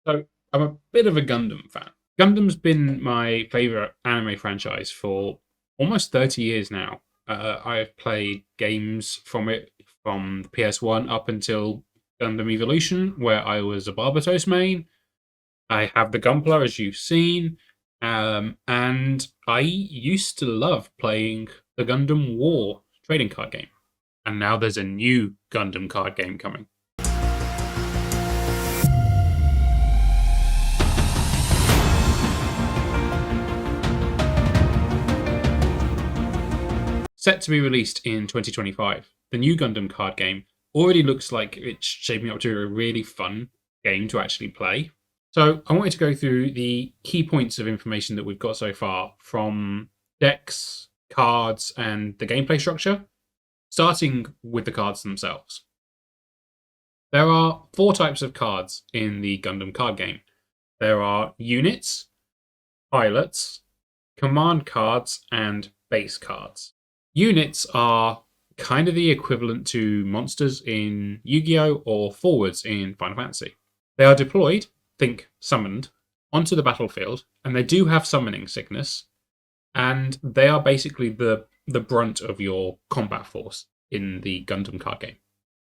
So I'm a bit of a Gundam fan. Gundam's been my favorite anime franchise for almost 30 years now. I've played games from it from the PS1 up until Gundam Evolution, where I was a Barbatos main. I have the Gunpla, as you've seen, and I used to love playing the Gundam WAR trading card game. And now there's a new Gundam card game coming. Set to be released in 2025, the new Gundam card game already looks like it's shaping up to a really fun game to actually play. So I wanted to go through the key points of information that we've got so far from decks, cards, and the gameplay structure, starting with the cards themselves. There are four types of cards in the Gundam card game. There are units, pilots, command cards, and base cards. Units are kind of the equivalent to monsters in YuGiOh or forwards in Final Fantasy. They are deployed, think summoned, onto the battlefield, and they do have summoning sickness, and they are basically the brunt of your combat force in the Gundam card game.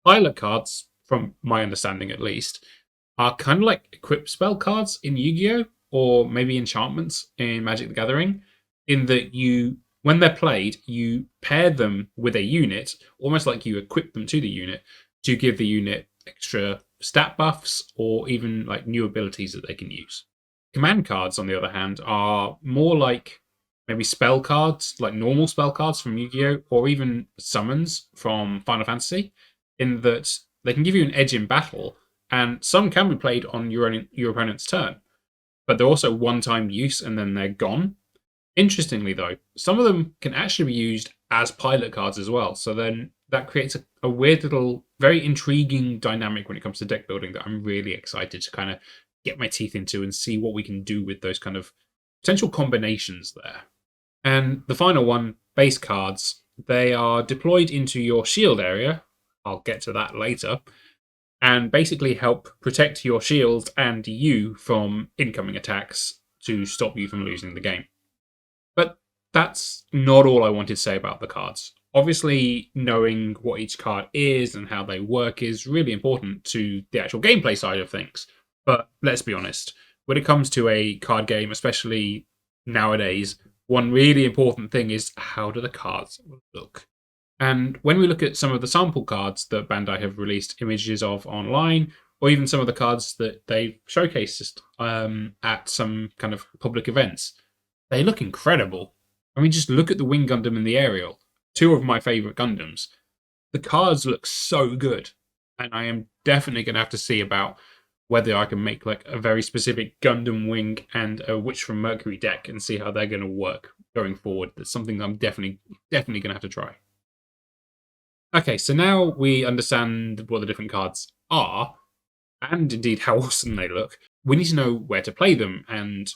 Pilot cards, from my understanding at least, are kind of like equip spell cards in Yu-Gi-Oh! Or maybe enchantments in Magic the Gathering, in that when they're played, you pair them with a unit, almost like you equip them to the unit, to give the unit extra stat buffs or even like new abilities that they can use. Command cards, on the other hand, are more like maybe spell cards, like normal spell cards from Yu-Gi-Oh! Or even summons from Final Fantasy, in that they can give you an edge in battle, and some can be played on your opponent's turn, but they're also one-time use and then they're gone. Interestingly, though, some of them can actually be used as pilot cards as well. So then that creates a weird little, very intriguing dynamic when it comes to deck building that I'm really excited to kind of get my teeth into and see what we can do with those kind of potential combinations there. And the final one, base cards, they are deployed into your shield area. I'll get to that later. And basically help protect your shield and you from incoming attacks to stop you from losing the game. But that's not all I wanted to say about the cards. Obviously, knowing what each card is and how they work is really important to the actual gameplay side of things. But let's be honest, when it comes to a card game, especially nowadays, one really important thing is how do the cards look? And when we look at some of the sample cards that Bandai have released images of online, or even some of the cards that they've showcased at some kind of public events, they look incredible. I mean, just look at the Wing Gundam and the Aerial, two of my favourite Gundams. The cards look so good, and I am definitely going to have to see about whether I can make like a very specific Gundam Wing and a Witch from Mercury deck and see how they're going to work going forward. That's something I'm definitely going to have to try. Okay, so now we understand what the different cards are, and indeed how awesome they look. We need to know where to play them and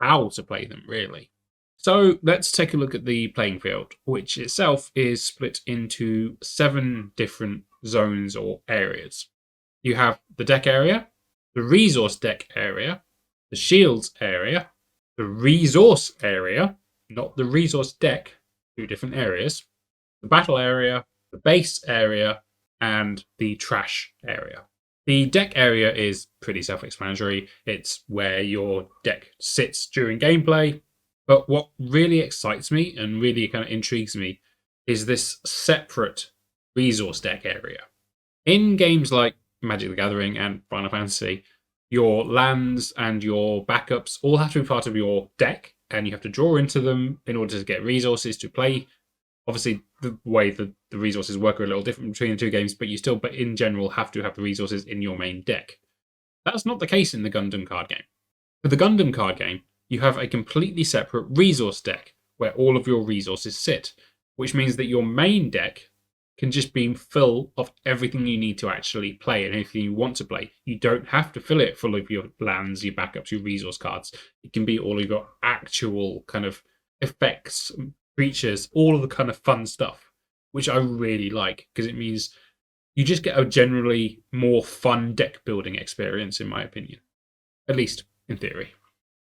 how to play them, really. So let's take a look at the playing field, which itself is split into 7 different zones or areas. You have the deck area, the resource deck area, the shields area, the resource area, not the resource deck, 2 different areas, the battle area, the base area, and the trash area. The deck area is pretty self-explanatory. It's where your deck sits during gameplay. But what really excites me and really kind of intrigues me is this separate resource deck area. In games like Magic the Gathering and Final Fantasy, your lands and your backups all have to be part of your deck, and you have to draw into them in order to get resources to play. Obviously, the way the resources work are a little different between the two games, but you still, but in general, have to have the resources in your main deck. That's not the case in the Gundam card game. For the Gundam card game, you have a completely separate resource deck where all of your resources sit, which means that your main deck can just be full of everything you need to actually play and anything you want to play. You don't have to fill it full of your lands, your backups, your resource cards. It can be all of your actual kind of effects, creatures, all of the kind of fun stuff, which I really like because it means You just get a generally more fun deck building experience, in my opinion, at least in theory.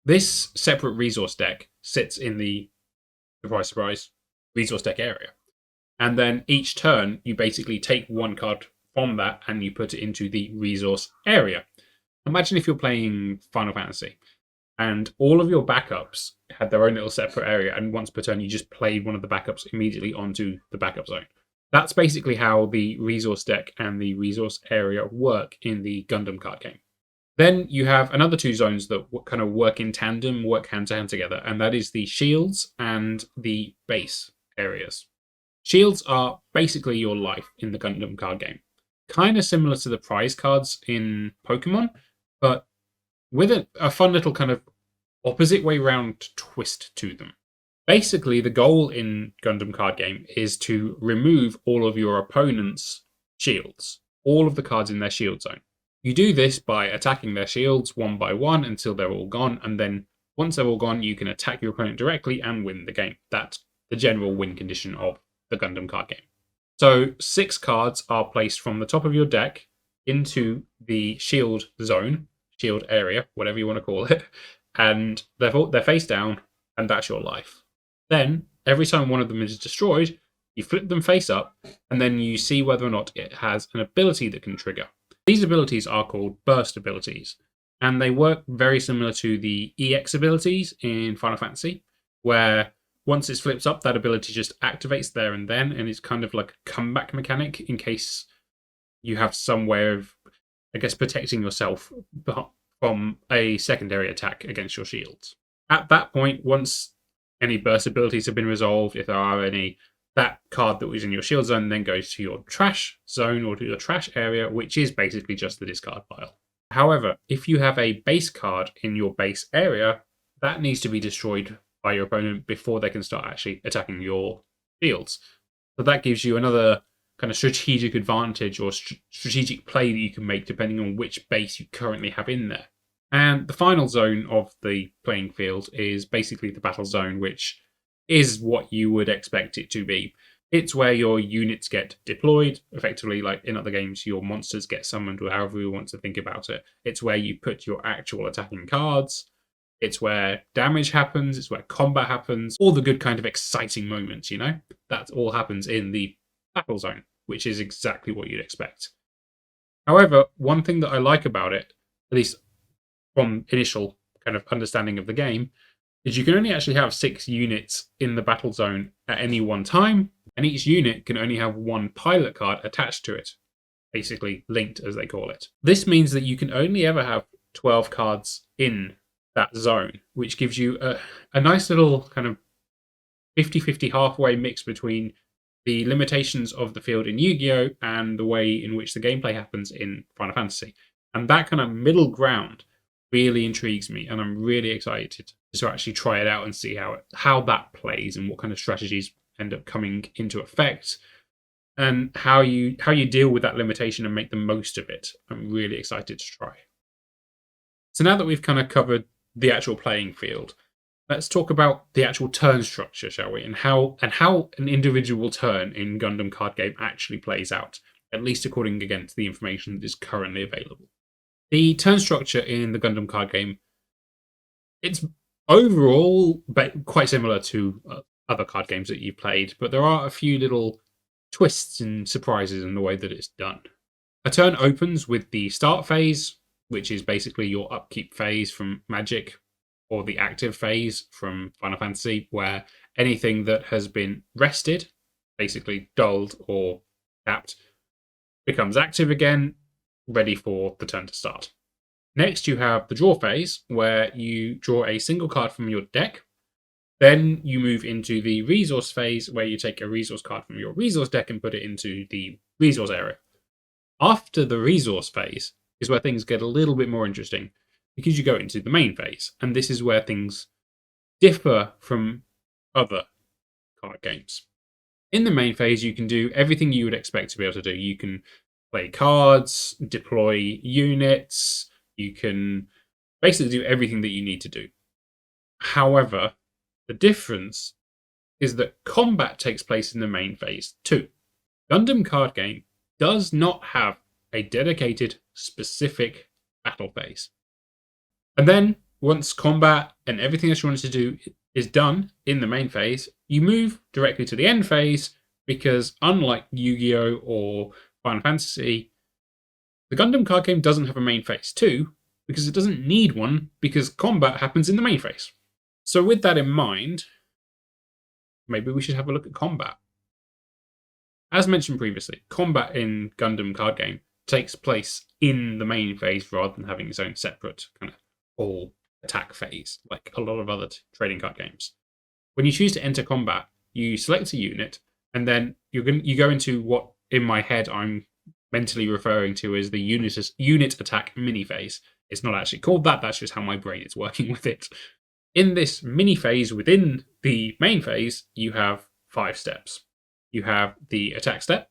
This separate resource deck sits in the, surprise, surprise, resource deck area. And then each turn, you basically take one card from that and you put it into the resource area. Imagine if you're playing Final Fantasy and all of your backups had their own little separate area, and once per turn, you just played one of the backups immediately onto the backup zone. That's basically how the resource deck and the resource area work in the Gundam card game. Then you have another two zones that kind of work in tandem, work hand to hand together, and that is the shields and the base areas. Shields are basically your life in the Gundam card game. Kind of similar to the prize cards in Pokemon, but with a fun little kind of opposite way round twist to them. Basically, the goal in Gundam card game is to remove all of your opponent's shields, all of the cards in their shield zone. You do this by attacking their shields one by one until they're all gone, and then once they're all gone, you can attack your opponent directly and win the game. That's the general win condition of the Gundam card game. So 6 cards are placed from the top of your deck into the shield zone, shield area, whatever you want to call it, and they're face down, and that's your life. Then, every time one of them is destroyed, you flip them face up, and then you see whether or not it has an ability that can trigger. These abilities are called burst abilities, and they work very similar to the EX abilities in Final Fantasy, where once it flips up, that ability just activates there and then, and it's kind of like a comeback mechanic in case you have some way of, I guess, protecting yourself from a secondary attack against your shields. At that point, once any burst abilities have been resolved, if there are any, that card that was in your shield zone then goes to your trash zone or to your trash area, which is basically just the discard pile. However, if you have a base card in your base area, that needs to be destroyed by your opponent before they can start actually attacking your shields. So that gives you another kind of strategic advantage or strategic play that you can make depending on which base you currently have in there. And the final zone of the playing field is basically the battle zone, which is what you would expect it to be. It's where your units get deployed, effectively, like in other games, your monsters get summoned, or however you want to think about it. It's where you put your actual attacking cards. It's where damage happens. It's where combat happens. All the good kind of exciting moments, you know? That all happens in the battle zone, which is exactly what you'd expect. However, one thing that I like about it, at least from initial kind of understanding of the game, is you can only actually have 6 units in the battle zone at any one time, and each unit can only have one pilot card attached to it, basically linked as they call it. This means that you can only ever have 12 cards in that zone, which gives you a nice little kind of 50-50 halfway mix between the limitations of the field in YuGiOh and the way in which the gameplay happens in Final Fantasy. And that kind of middle ground really intrigues me, and I'm really excited to actually try it out and see how that plays and what kind of strategies end up coming into effect, and how you deal with that limitation and make the most of it. I'm really excited to try. So now that we've kind of covered the actual playing field, let's talk about the actual turn structure, shall we? And how an individual turn in Gundam Card Game actually plays out, at least according again to the information that is currently available. The turn structure in the Gundam Card Game, it's overall quite similar to other card games that you've played, but there are a few little twists and surprises in the way that it's done. A turn opens with the start phase, which is basically your upkeep phase from Magic, or the active phase from Final Fantasy, where anything that has been rested, basically dulled or capped, becomes active again, ready for the turn to start. Next, you have the draw phase, where you draw a single card from your deck. Then you move into the resource phase, where you take a resource card from your resource deck and put it into the resource area. After the resource phase is where things get a little bit more interesting, because you go into the main phase, and this is where things differ from other card games. In the main phase, you can do everything you would expect to be able to do. You can play cards, deploy units, you can basically do everything that you need to do. However, the difference is that combat takes place in the main phase too. Gundam Card Game does not have a dedicated, specific battle phase. And then, once combat and everything else you wanted to do is done in the main phase, you move directly to the end phase, because unlike Yu-Gi-Oh! Or Final Fantasy, the Gundam card game doesn't have a main phase too, because it doesn't need one, because combat happens in the main phase. So with that in mind, maybe we should have a look at combat. As mentioned previously, combat in Gundam card game takes place in the main phase rather than having its own separate kind of all attack phase, like a lot of other trading card games. When you choose to enter combat, you select a unit, and then you go into what in my head I'm mentally referring to as the unit attack mini phase. It's not actually called that, that's just how my brain is working with it. In this mini phase within the main phase, you have 5 steps. You have the attack step,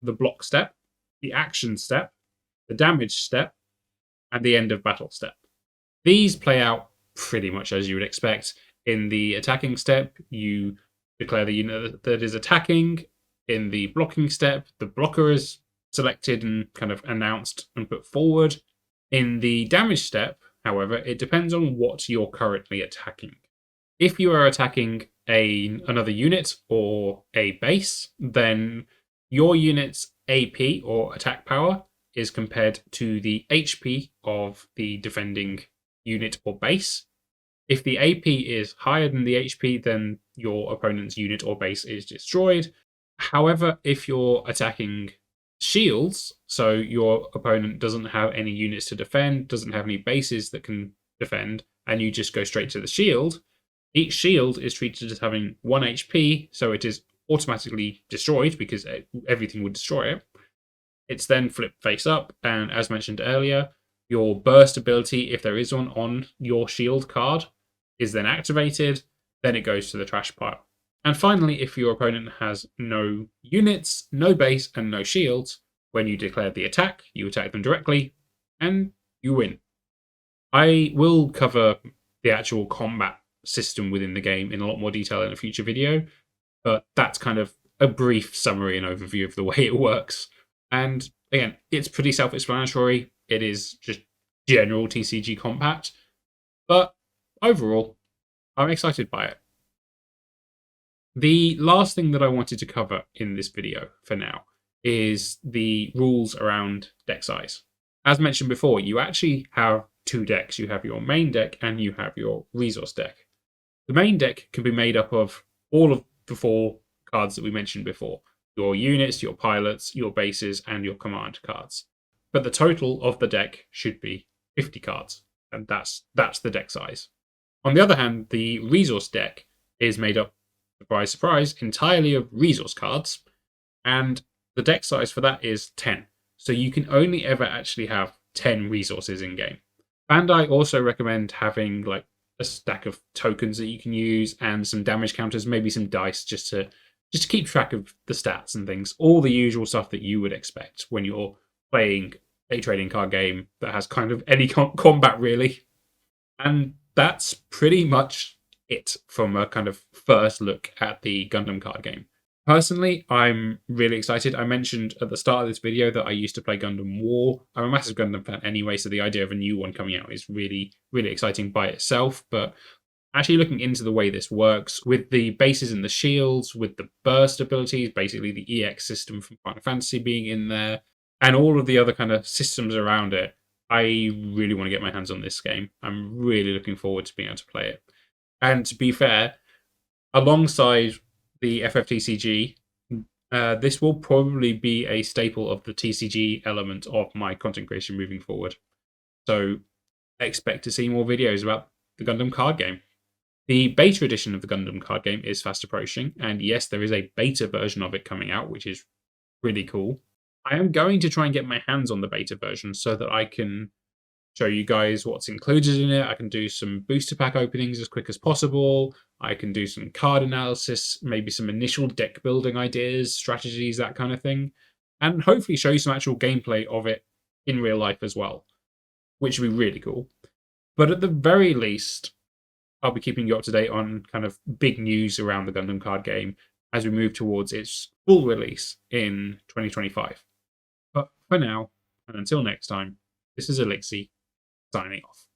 the block step, the action step, the damage step, and the end of battle step. These play out pretty much as you would expect. In the attacking step, you declare the unit that is attacking. In the blocking step, the blocker is selected and kind of announced and put forward. In the damage step, however, it depends on what you're currently attacking. If you are attacking another unit or a base, then your unit's AP or attack power is compared to the HP of the defending unit or base. If the AP is higher than the HP, then your opponent's unit or base is destroyed. However, if you're attacking shields, so your opponent doesn't have any units to defend, doesn't have any bases that can defend, and you just go straight to the shield, each shield is treated as having 1 HP, so it is automatically destroyed because everything would destroy it. It's then flipped face up, and as mentioned earlier, your burst ability, if there is one on your shield card, is then activated, then it goes to the trash pile. And finally, if your opponent has no units, no base, and no shields, when you declare the attack, you attack them directly, and you win. I will cover the actual combat system within the game in a lot more detail in a future video, but that's kind of a brief summary and overview of the way it works. And again, it's pretty self-explanatory. It is just general TCG combat, but overall, I'm excited by it. The last thing that I wanted to cover in this video for now is the rules around deck size. As mentioned before, you actually have 2 decks. You have your main deck and you have your resource deck. The main deck can be made up of all of the 4 cards that we mentioned before. Your units, your pilots, your bases, and your command cards. But the total of the deck should be 50 cards, and that's the deck size. On the other hand, the resource deck is made up, surprise, surprise, entirely of resource cards, and the deck size for that is 10. So you can only ever actually have 10 resources in game. Bandai also recommend having like a stack of tokens that you can use and some damage counters, maybe some dice just to keep track of the stats and things. All the usual stuff that you would expect when you're playing a trading card game that has kind of any combat really. And that's pretty much it from a kind of first look at the Gundam card game. Personally, I'm really excited. I mentioned at the start of this video that I used to play Gundam WAR. I'm a massive Gundam fan anyway, so the idea of a new one coming out is really, really exciting by itself. But actually looking into the way this works, with the bases and the shields, with the burst abilities, basically the EX system from Final Fantasy being in there, and all of the other kind of systems around it, I really want to get my hands on this game. I'm really looking forward to being able to play it. And to be fair, alongside the FFTCG, this will probably be a staple of the TCG element of my content creation moving forward. So expect to see more videos about the Gundam card game. The beta edition of the Gundam card game is fast approaching, and yes, there is a beta version of it coming out, which is really cool. I am going to try and get my hands on the beta version so that I can show you guys what's included in it. I can do some booster pack openings as quick as possible. I can do some card analysis, maybe some initial deck building ideas, strategies, that kind of thing. And hopefully show you some actual gameplay of it in real life as well, which would be really cool. But at the very least, I'll be keeping you up to date on kind of big news around the Gundam card game as we move towards its full release in 2025. for now, and until next time, this is Elixir signing off.